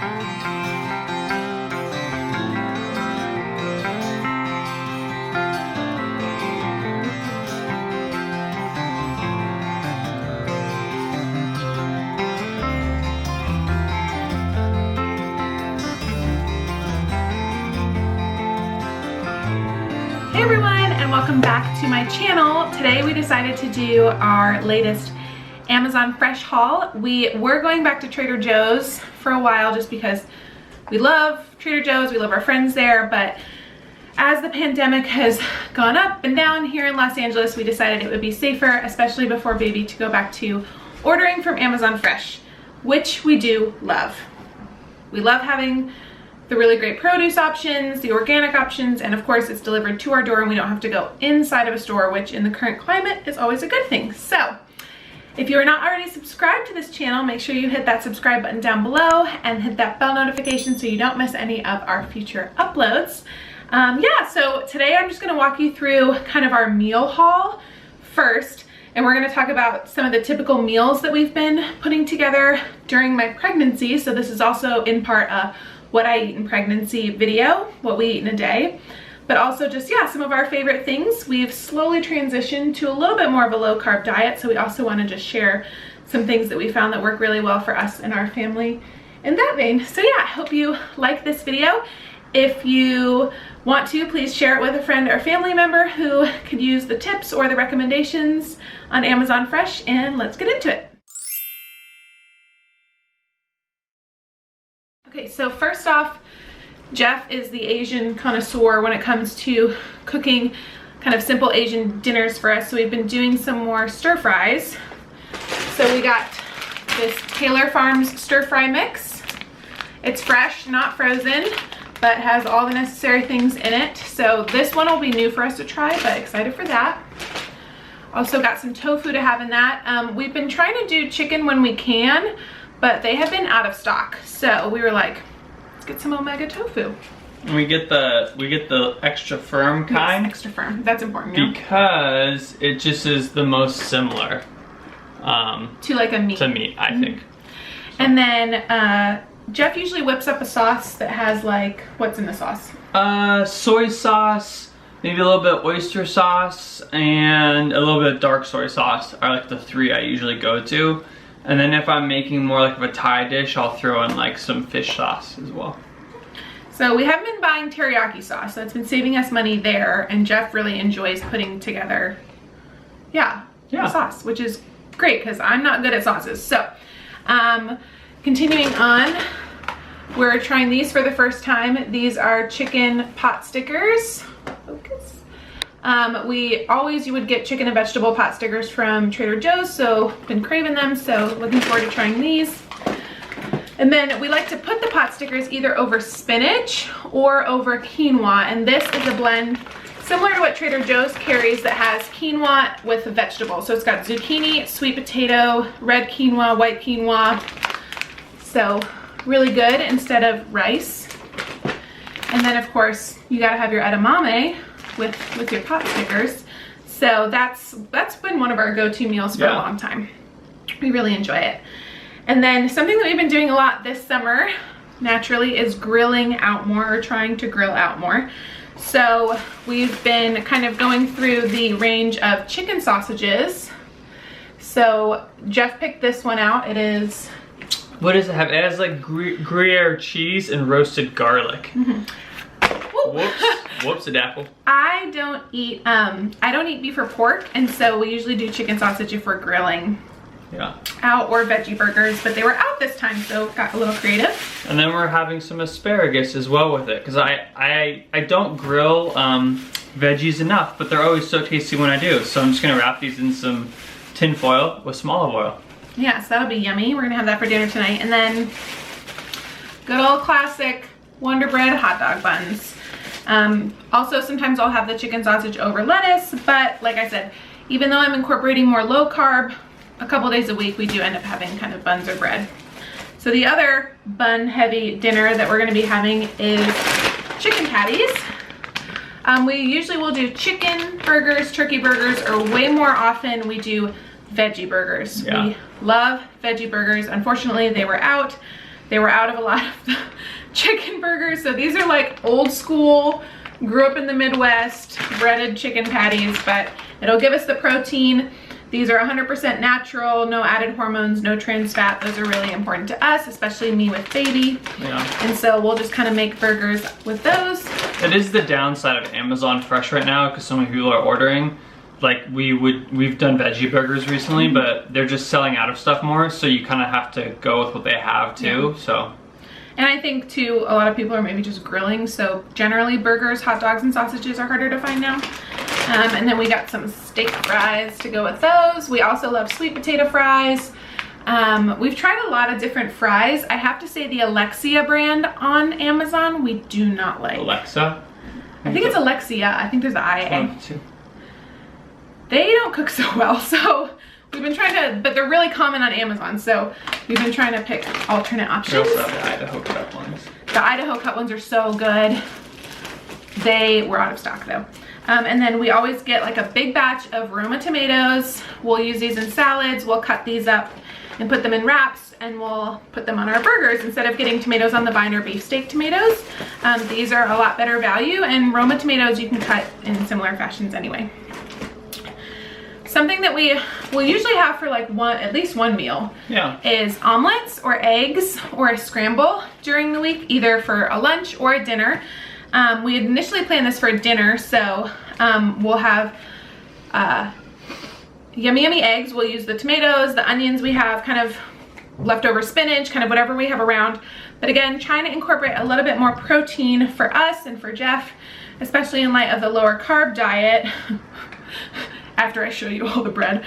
Hey everyone, and welcome back to my channel. Today we decided to do our latest Amazon Fresh haul. We were going back to Trader Joe's for a while just because we love Trader Joe's, we love our friends there, but as the pandemic has gone up and down here in Los Angeles, we decided it would be safer, especially before baby, to go back to ordering from Amazon Fresh, which we do love. We love having the really great produce options, the organic options, and of course it's delivered to our door and we don't have to go inside of a store, which in the current climate is always a good thing. So if you are not already subscribed to this channel, make sure you hit that subscribe button down below and hit that bell notification so you don't miss any of our future uploads. Yeah, so today I'm just gonna walk you through kind of our meal haul first, and we're gonna talk about some of the typical meals that we've been putting together during my pregnancy. So this is also in part a what I eat in pregnancy video, what we eat in a day, but also just, yeah, some of our favorite things. We've slowly transitioned to a little bit more of a low carb diet, so we also want to just share some things that we found that work really well for us and our family in that vein. So yeah, I hope you like this video. If you want to, please share it with a friend or family member who could use the tips or the recommendations on Amazon Fresh, and let's get into it. Okay, so first off, Jeff is the Asian connoisseur when it comes to cooking kind of simple Asian dinners for us. So we've been doing some more stir fries. So we got this Taylor Farms stir fry mix. It's fresh, not frozen, but has all the necessary things in it. So this one will be new for us to try, but excited for that. Also got some tofu to have in that. We've been trying to do chicken when we can, but they have been out of stock. So we were like, let's get some omega tofu. And we get the extra firm kind. Yes, extra firm. That's important. Yeah. Because it just is the most similar to like a meat. To meat, I think. So. And then Jeff usually whips up a sauce that has like, what's in the sauce? Soy sauce, maybe a little bit of oyster sauce, and a little bit of dark soy sauce are like the three I usually go to. And then if I'm making more like of a Thai dish, I'll throw in like some fish sauce as well. So we haven't been buying teriyaki sauce, so it's been saving us money there, and Jeff really enjoys putting together, yeah. Sauce, which is great because I'm not good at sauces. So continuing on, we're trying these for the first time. These are chicken pot stickers. Focus. You would get chicken and vegetable pot stickers from Trader Joe's, so been craving them, so looking forward to trying these. And then we like to put the pot stickers either over spinach or over quinoa, and this is a blend similar to what Trader Joe's carries that has quinoa with vegetables. So it's got zucchini, sweet potato, red quinoa, white quinoa, so really good instead of rice. And then of course you gotta have your edamame with your pot stickers. So that's been one of our go-to meals for a long time. We really enjoy it. And then something that we've been doing a lot this summer, naturally, is grilling out more, or trying to grill out more. So we've been kind of going through the range of chicken sausages. So Jeff picked this one out. It is... What does it have? It has like Gruyere cheese and roasted garlic. Mm-hmm. Whoops, apple. I don't eat beef or pork, and so we usually do chicken sausage if we're grilling out, or veggie burgers, but they were out this time, so got a little creative. And then we're having some asparagus as well with it, because I don't grill veggies enough, but they're always so tasty when I do. So I'm just gonna wrap these in some tin foil with some olive oil. Yeah, so that'll be yummy. We're gonna have that for dinner tonight. And then good old classic Wonder Bread hot dog buns. Also, sometimes I'll have the chicken sausage over lettuce, but like I said, even though I'm incorporating more low carb, a couple days a week, we do end up having kind of buns or bread. So the other bun heavy dinner that we're gonna be having is chicken patties. We usually will do chicken burgers, turkey burgers, or way more often we do veggie burgers. Yeah. We love veggie burgers. Unfortunately, they were out. They were out of a lot of the chicken burgers. So these are like old school, grew up in the Midwest, breaded chicken patties, but it'll give us the protein. These are 100% natural, no added hormones, no trans fat. Those are really important to us, especially me with baby. Yeah. And so we'll just kind of make burgers with those. It is the downside of Amazon Fresh right now because so many people are ordering. Like we've done veggie burgers recently, but they're just selling out of stuff more, so you kind of have to go with what they have too. Yeah. So. And I think too, a lot of people are maybe just grilling, so generally burgers, hot dogs, and sausages are harder to find now. And then we got some steak fries to go with those. We also love sweet potato fries. We've tried a lot of different fries. I have to say the Alexia brand on Amazon, we do not like. Alexa? I think it's Alexia. I think there's the IA. They don't cook so well, so we've been trying to, but they're really common on Amazon, so we've been trying to pick alternate options. We also have the Idaho cut ones. The Idaho cut ones are so good. They were out of stock though. And then we always get like a big batch of Roma tomatoes. We'll use these in salads. We'll cut these up and put them in wraps, and we'll put them on our burgers instead of getting tomatoes on the vine or beefsteak tomatoes. These are a lot better value, and Roma tomatoes you can cut in similar fashions anyway. Something that we will usually have for like at least one meal, is omelets or eggs or a scramble during the week, either for a lunch or a dinner. We had initially planned this for a dinner, so we'll have yummy eggs. We'll use the tomatoes, the onions we have, kind of leftover spinach, kind of whatever we have around. But again, trying to incorporate a little bit more protein for us and for Jeff, especially in light of the lower carb diet. After I show you all the bread,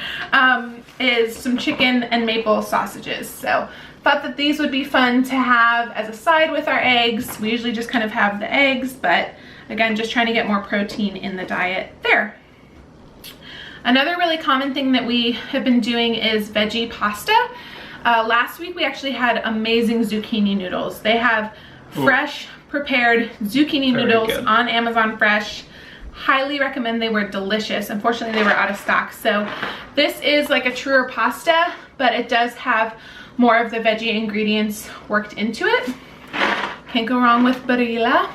is some chicken and maple sausages. So thought that these would be fun to have as a side with our eggs. We usually just kind of have the eggs, but again, just trying to get more protein in the diet there. Another really common thing that we have been doing is veggie pasta. Last week we actually had amazing zucchini noodles. They have fresh prepared zucchini noodles on Amazon Fresh. Highly recommend. They were delicious. Unfortunately, they were out of stock. So this is like a truer pasta, but it does have more of the veggie ingredients worked into it. Can't go wrong with barilla.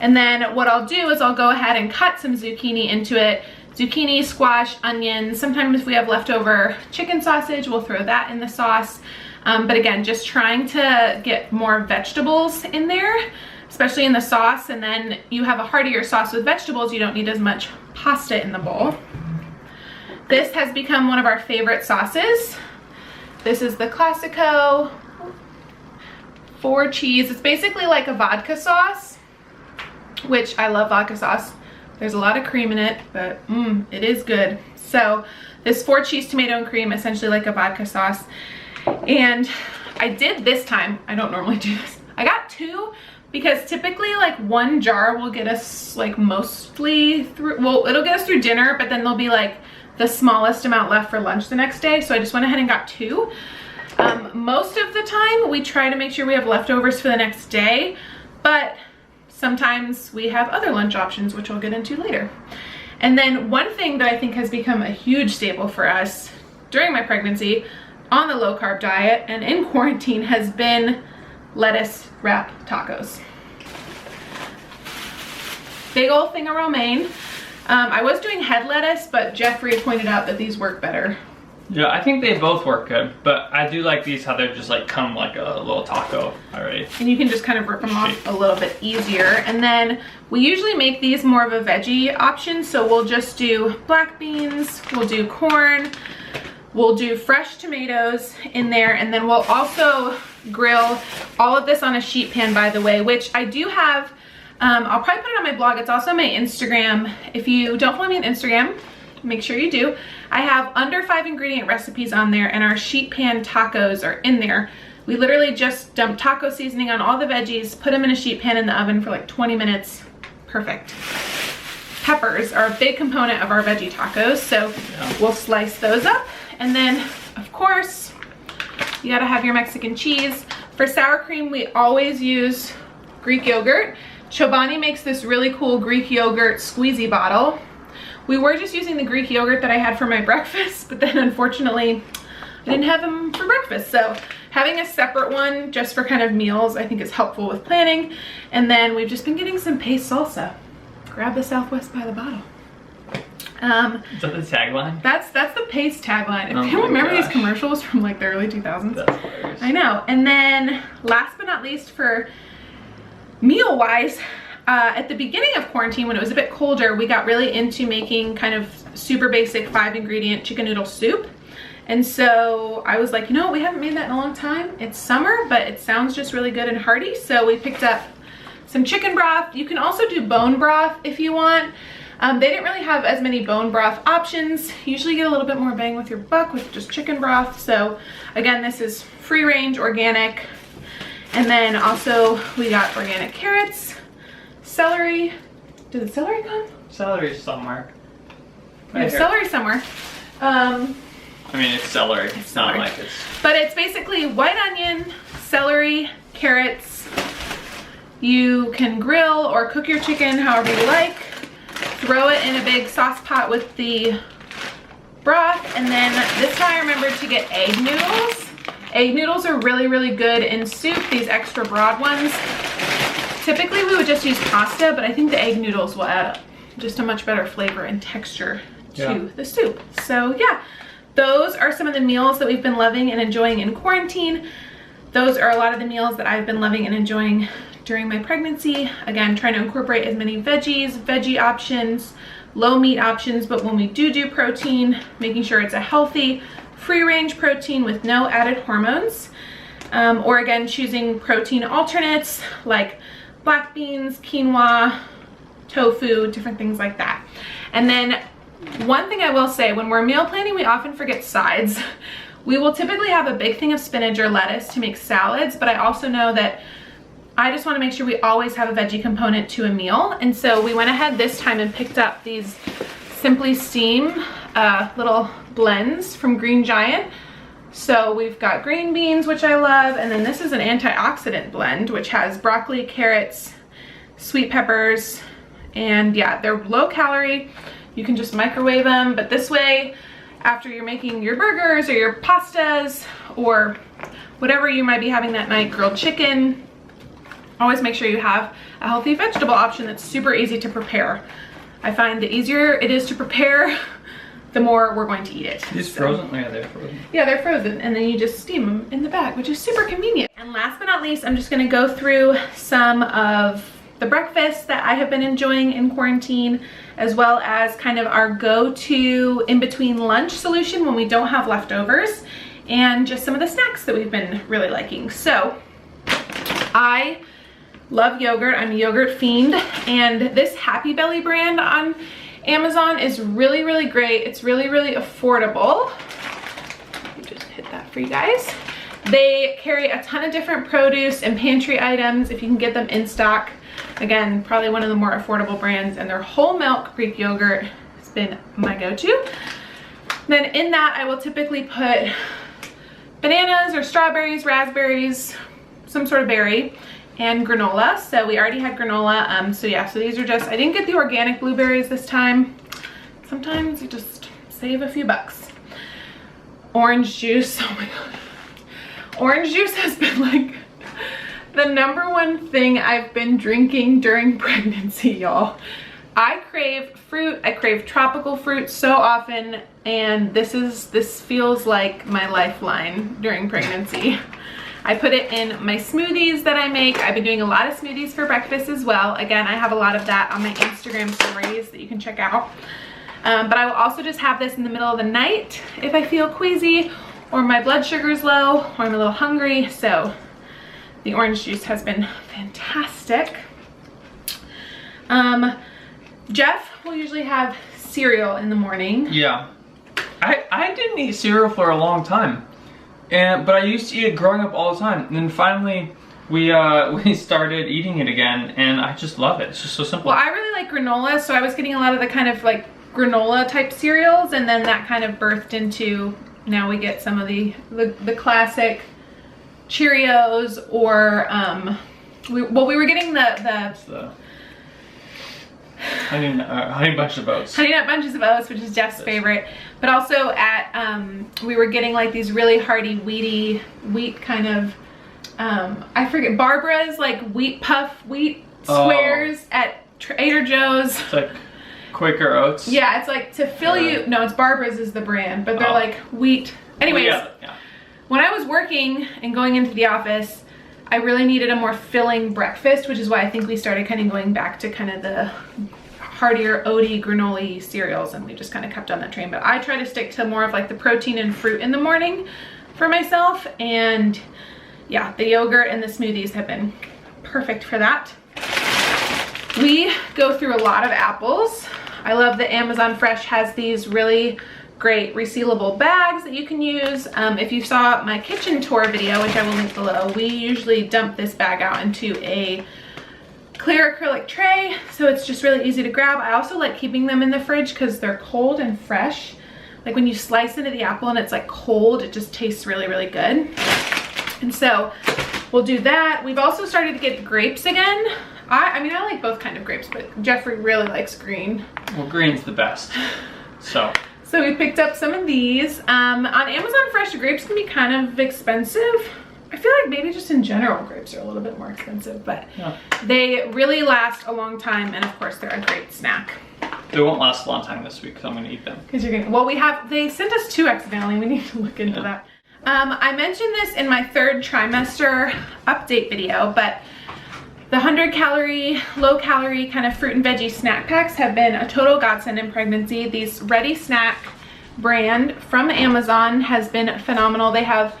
And then what I'll do is I'll go ahead and cut some zucchini into it. Zucchini, squash, onions. Sometimes if we have leftover chicken sausage, we'll throw that in the sauce. But again, just trying to get more vegetables in there, especially in the sauce. And then you have a heartier sauce with vegetables, you don't need as much pasta in the bowl. This has become one of our favorite sauces. This is the Classico 4 cheese. It's basically like a vodka sauce, which I love vodka sauce. There's a lot of cream in it, but it is good. So this 4 cheese tomato and cream, essentially like a vodka sauce. And I did this time, I don't normally do this, I got 2, because typically like 1 jar will get us like mostly through, well, it'll get us through dinner, but then there'll be like the smallest amount left for lunch the next day. So I just went ahead and got 2. Most of the time we try to make sure we have leftovers for the next day, but sometimes we have other lunch options, which we'll get into later. And then one thing that I think has become a huge staple for us during my pregnancy on the low carb diet and in quarantine has been lettuce wrap tacos. Big old thing of romaine. I was doing head lettuce, but Jeffrey pointed out that these work better. Yeah, I think they both work good, but I do like these how they're just like come like a little taco already. And you can just kind of rip them off a little bit easier. And then we usually make these more of a veggie option, so we'll just do black beans, we'll do corn, we'll do fresh tomatoes in there, and then we'll also grill all of this on a sheet pan, by the way, which I do have. I'll probably put it on my blog. It's also my Instagram. If you don't follow me on Instagram, make sure you do. I have under 5 ingredient recipes on there, and our sheet pan tacos are in there. We literally just dump taco seasoning on all the veggies, put them in a sheet pan in the oven for like 20 minutes. Perfect. Peppers are a big component of our veggie tacos, so we'll slice those up. And then, of course, you gotta have your Mexican cheese. For sour cream, we always use Greek yogurt. Chobani makes this really cool Greek yogurt squeezy bottle. We were just using the Greek yogurt that I had for my breakfast, but then unfortunately I didn't have them for breakfast, so having a separate one just for kind of meals I think is helpful with planning. And then we've just been getting some paste salsa. Grab the Southwest by the bottle. Is that the tagline? That's the paste tagline. If Oh you my remember gosh. these commercials from like the early 2000s. That's hilarious. I know. And then last but not least for meal wise, at the beginning of quarantine when it was a bit colder, we got really into making kind of super basic 5-ingredient chicken noodle soup. And so I was like, you know what, we haven't made that in a long time. It's summer, but it sounds just really good and hearty. So we picked up some chicken broth. You can also do bone broth if you want. They didn't really have as many bone broth options. You usually get a little bit more bang with your buck with just chicken broth. So again, this is free range, organic. And then also we got organic carrots, celery. Did the celery come? Celery's somewhere. We have celery somewhere. I mean, it's celery. It's not celery. like it's... But it's basically white onion, celery, carrots. You can grill or cook your chicken however you like. Throw it in a big sauce pot with the broth. And then this time I remembered to get egg noodles. Egg noodles are really, really good in soup, these extra broad ones. Typically we would just use pasta, but I think the egg noodles will add just a much better flavor and texture to the soup. So yeah, those are some of the meals that we've been loving and enjoying in quarantine. Those are a lot of the meals that I've been loving and enjoying during my pregnancy. Again, trying to incorporate as many veggie options, low meat options, but when we do protein, making sure it's a healthy, free range protein with no added hormones. Or again, choosing protein alternates like black beans, quinoa, tofu, different things like that. And then one thing I will say, when we're meal planning, we often forget sides. We will typically have a big thing of spinach or lettuce to make salads, but I also know that I just want to make sure we always have a veggie component to a meal. And so we went ahead this time and picked up these Simply Steam little blends from Green Giant. So we've got green beans, which I love, and then this is an antioxidant blend, which has broccoli, carrots, sweet peppers, and yeah, they're low calorie. You can just microwave them, but this way, after you're making your burgers or your pastas or whatever you might be having that night, grilled chicken, always make sure you have a healthy vegetable option that's super easy to prepare. I find the easier it is to prepare, the more we're going to eat it. These frozen? Yeah, they're frozen. Yeah, they're frozen, and then you just steam them in the bag, which is super convenient. And last but not least, I'm just gonna go through some of the breakfasts that I have been enjoying in quarantine, as well as kind of our go-to in-between lunch solution when we don't have leftovers, and just some of the snacks that we've been really liking. So, I love yogurt. I'm a yogurt fiend, and this Happy Belly brand on Amazon is really, really great. It's really, really affordable. Let me just hit that for you guys. They carry a ton of different produce and pantry items if you can get them in stock. Again, probably one of the more affordable brands, and their whole milk Greek yogurt has been my go-to. Then in that, I will typically put bananas or strawberries, raspberries, some sort of berry, and granola. So we already had granola. So yeah, so these are just, I didn't get the organic blueberries this time. Sometimes you just save a few bucks. Orange juice, oh my god. Orange juice has been like the #1 thing I've been drinking during pregnancy, y'all. I crave fruit, I crave tropical fruit so often, and this feels like my lifeline during pregnancy. I put it in my smoothies that I make. I've been doing a lot of smoothies for breakfast as well. Again, I have a lot of that on my Instagram stories that you can check out. But I will also just have this in the middle of the night if I feel queasy or my blood sugar's low or I'm a little hungry. So the orange juice has been fantastic. Jeff will usually have cereal in the morning. Yeah. I didn't eat cereal for a long time. But I used to eat it growing up all the time, and then finally we started eating it again, and I just love it. It's just so simple. Well, I really like granola, so I was getting a lot of the kind of like granola type cereals, and then that kind of birthed into, now we get some of the classic Cheerios, or we were getting the Honey bunches of oats. Honey nut bunches of oats, which is Jeff's favorite. But also at, we were getting like these really hearty wheat kind of, I forget, Barbara's like wheat squares at Trader Joe's. It's like Quaker Oats. Yeah, it's like to fill you, no, it's Barbara's is the brand, but they're like wheat. Anyways, yeah. When I was working and going into the office, I really needed a more filling breakfast, which is why I think we started kind of going back to kind of the heartier oaty granola cereals, and we just kind of kept on that train. But I try to stick to more of like the protein and fruit in the morning for myself, and yeah, the yogurt and the smoothies have been perfect for that. We go through a lot of apples. I love that Amazon Fresh has these really great resealable bags that you can use. If you saw my kitchen tour video, which I will link below, we usually dump this bag out into a clear acrylic tray, so it's just really easy to grab. I also like keeping them in the fridge because they're cold and fresh. Like when you slice into the apple and it's like cold, it just tastes really, really good. And so we'll do that. We've also started to get grapes again. I mean, I like both kind of grapes, but Jeffrey really likes green. Well, green's the best. So we picked up some of these. On Amazon Fresh, grapes can be kind of expensive. I feel like maybe just in general, grapes are a little bit more expensive, but yeah, they really last a long time, and of course, they're a great snack. They won't last a long time this week, so I'm gonna eat them. Because you're gonna, well, they sent us 2 accidentally. We need to look into that. I mentioned this in my 3rd trimester update video, but the 100-calorie, low-calorie kind of fruit and veggie snack packs have been a total godsend in pregnancy. These Ready Snack brand from Amazon has been phenomenal. They have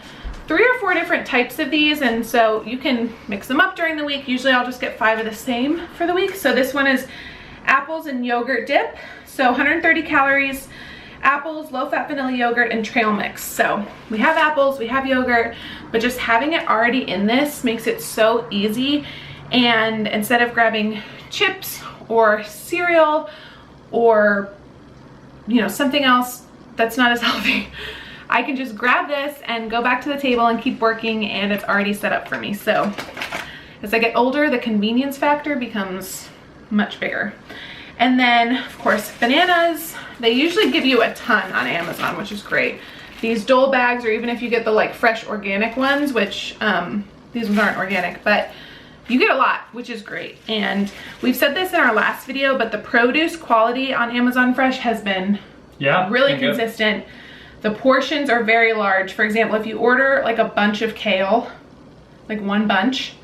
3 or 4 different types of these, and so you can mix them up during the week. Usually I'll just get 5 of the same for the week. So this one is apples and yogurt dip. So 130 calories, apples, low-fat vanilla yogurt, and trail mix. So we have apples, we have yogurt, but just having it already in this makes it so easy. And instead of grabbing chips or cereal or, you know, something else that's not as healthy, I can just grab this and go back to the table and keep working, and it's already set up for me. So as I get older, the convenience factor becomes much bigger. And then of course, bananas. They usually give you a ton on Amazon, which is great. These Dole bags, or even if you get the like fresh organic ones, which these ones aren't organic, but you get a lot, which is great. And we've said this in our last video, but the produce quality on Amazon Fresh has been really consistent. The portions are very large. For example, if you order like a bunch of kale, like 1 bunch,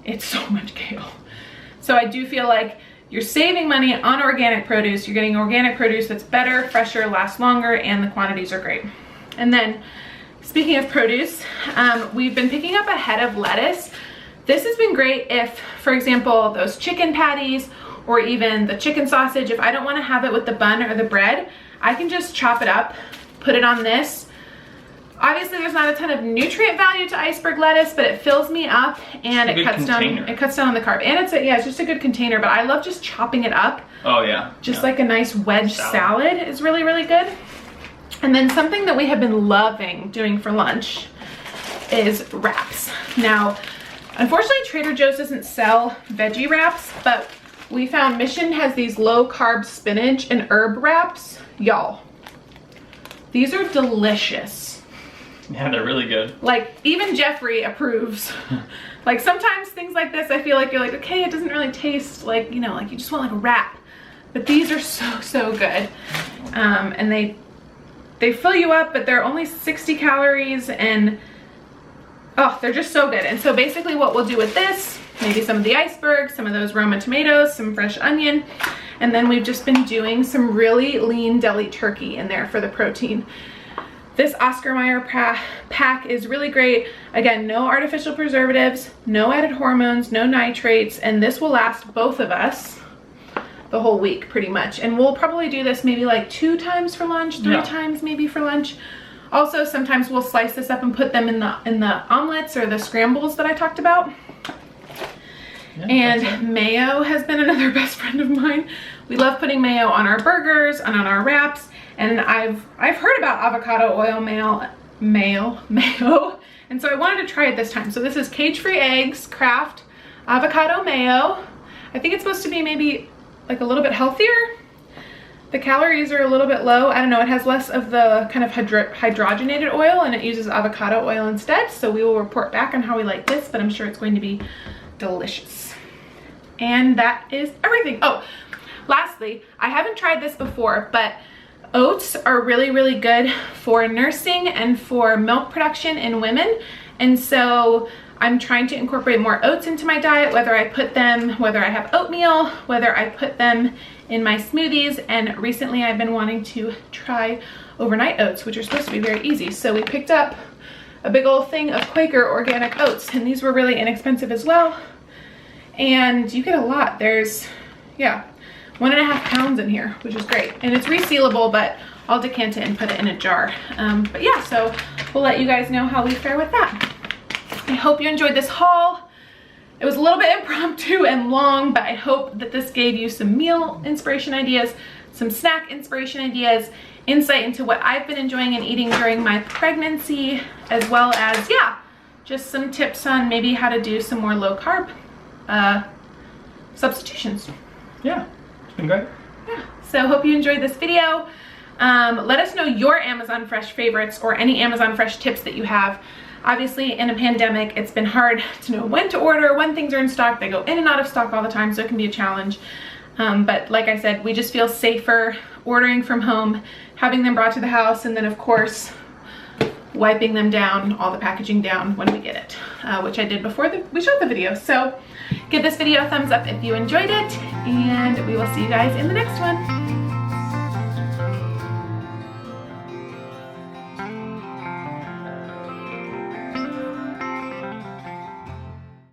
it's so much kale. So I do feel like you're saving money on organic produce. You're getting organic produce that's better, fresher, lasts longer, and the quantities are great. And then speaking of produce, we've been picking up a head of lettuce. This has been great if, for example, those chicken patties or even the chicken sausage, if I don't want to have it with the bun or the bread, I can just chop it up, put it on this. Obviously, there's not a ton of nutrient value to iceberg lettuce, but it fills me up and it cuts down on the carb. And it's just a good container, but I love just chopping it up. Oh yeah. Just like a nice wedge salad is really, really good. And then something that we have been loving doing for lunch is wraps. Now, unfortunately, Trader Joe's doesn't sell veggie wraps, but we found Mission has these low-carb spinach and herb wraps. Y'all, these are delicious. Yeah, they're really good. Like, even Jeffrey approves. Like, sometimes things like this, I feel like you're like, okay, it doesn't really taste like, you know, like you just want like a wrap. But these are so, so good. And they fill you up, but they're only 60 calories and oh, they're just so good. And so basically what we'll do with this, maybe some of the iceberg, some of those Roma tomatoes, some fresh onion, and then we've just been doing some really lean deli turkey in there for the protein. This Oscar Mayer pack is really great. Again, no artificial preservatives, no added hormones, no nitrates, and this will last both of us the whole week pretty much. And we'll probably do this maybe like 2 times for lunch, 3 times maybe for lunch. Also, sometimes we'll slice this up and put them in the omelets or the scrambles that I talked about. Yeah, and mayo has been another best friend of mine. We love putting mayo on our burgers and on our wraps. And I've heard about avocado oil mayo, and so I wanted to try it this time. So this is cage-free eggs, Kraft avocado mayo. I think it's supposed to be maybe like a little bit healthier. The calories are a little bit low. I don't know, it has less of the kind of hydrogenated oil and it uses avocado oil instead. So we will report back on how we like this, but I'm sure it's going to be delicious. And that is everything. Oh, lastly, I haven't tried this before, but oats are really, really good for nursing and for milk production in women. And so I'm trying to incorporate more oats into my diet, whether I have oatmeal, whether I put them in my smoothies. And recently I've been wanting to try overnight oats, which are supposed to be very easy. So we picked up a big old thing of Quaker organic oats, and these were really inexpensive as well. And you get a lot. There's, yeah, 1.5 pounds in here, which is great. And it's resealable, but I'll decant it and put it in a jar. But yeah, so we'll let you guys know how we fare with that. I hope you enjoyed this haul. It was a little bit impromptu and long, but I hope that this gave you some meal inspiration ideas, some snack inspiration ideas, insight into what I've been enjoying and eating during my pregnancy, as well as, yeah, just some tips on maybe how to do some more low carb substitutions. Yeah, it's been great. Yeah, so hope you enjoyed this video. Let us know your Amazon Fresh favorites or any Amazon Fresh tips that you have. Obviously, in a pandemic, it's been hard to know when to order, when things are in stock. They go in and out of stock all the time, so it can be a challenge. But like I said, we just feel safer ordering from home, having them brought to the house, and then of course, wiping them down, all the packaging down when we get it, which I did before we shot the video. So give this video a thumbs up if you enjoyed it, and we will see you guys in the next one.